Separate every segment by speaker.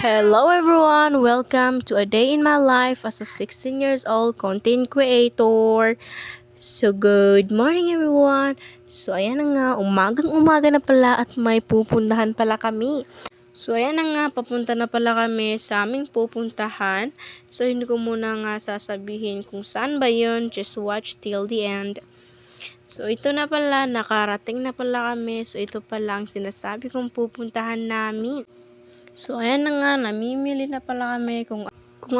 Speaker 1: Hello everyone! Welcome to a day in my life as a 16 years old content creator. So good morning everyone! So ayan na nga, umagang umaga na pala at may pupuntahan pala kami. So ayan na nga, papunta na pala kami sa aming pupuntahan. So hindi ko muna nga sasabihin kung saan ba yun, just watch till the end. So ito na pala, nakarating na pala kami. So ito pala ang sinasabi kong pupuntahan namin. So, ayan na nga, namimili na pala kami kung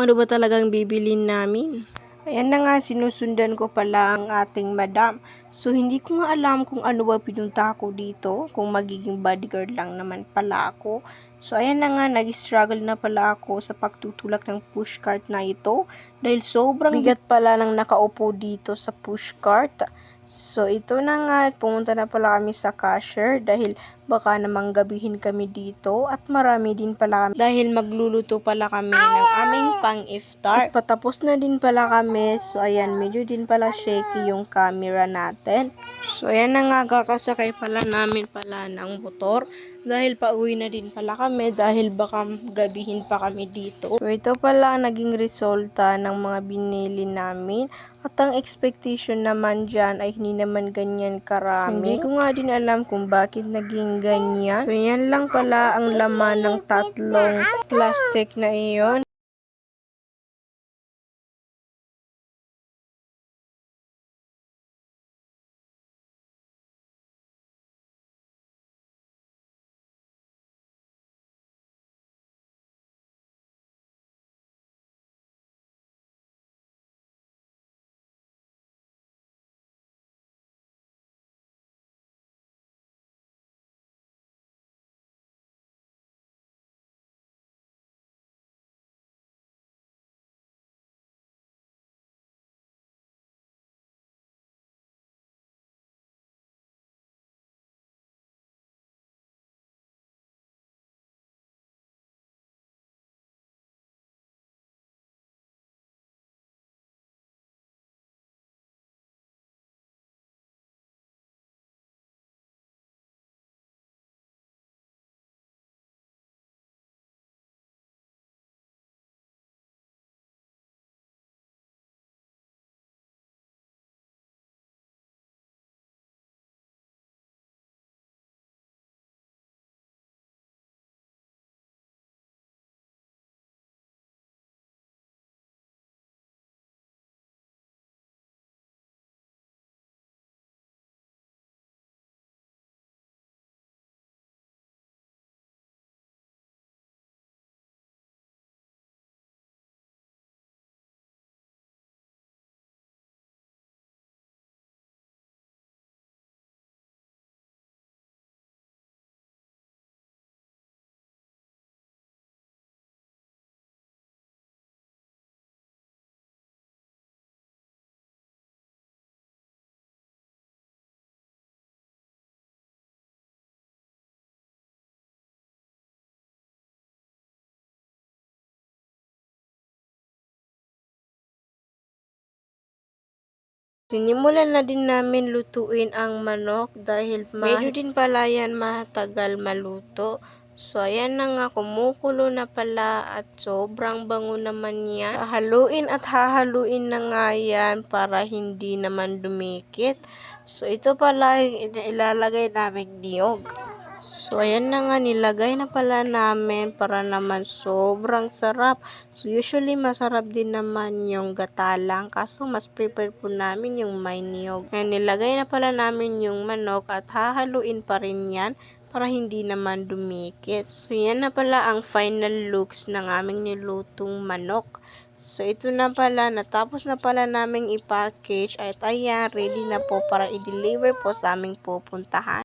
Speaker 1: ano ba talagang bibilin namin. Ayan na nga, sinusundan ko pala ang ating madam. So, hindi ko nga alam kung ano ba pinunta ko dito, kung magiging bodyguard lang naman pala ako. So, ayan na nga, nag-struggle na pala ako sa pagtutulak ng pushcart na ito dahil sobrang bigat pala ng nakaupo dito sa pushcart. So, ito na nga, pumunta na pala kami sa cashier dahil baka namang gabihin kami dito at marami din pala kami dahil magluluto pala kami ng aming pang-iftar. At patapos na din pala kami, so ayan, medyo din pala shaky yung camera natin. So, ayan na nga, kakasakay pala namin pala ng motor dahil pauwi na din pala kami dahil baka gabihin pa kami dito. So, ito pala ang naging resulta ng mga binili namin at ang expectation naman dyan ay hindi naman ganyan karami. Hindi ko nga din alam kung bakit naging ganyan. So, yan lang pala ang laman ng tatlong plastic na iyon. Sinimulan na din namin lutuin ang manok dahil medyo din pala yan matagal maluto. So, ayan na nga, kumukulo na pala at sobrang bango naman yan. Hahaluin at hahaluin na nga yan para hindi naman dumikit. So, ito pala yung ilalagay naming niyog. So, ayan na nga, nilagay na pala namin para naman sobrang sarap. So, usually masarap din naman yung gata lang, kaso mas prefer po namin yung may niyog. Ayan, nilagay na pala namin yung manok at hahaluin pa rin yan para hindi naman dumikit. So, yan na pala ang final looks ng aming nilutong manok. So, ito na pala, natapos na pala naming i-package at ayan, ready na po para i-deliver po sa aming pupuntahan.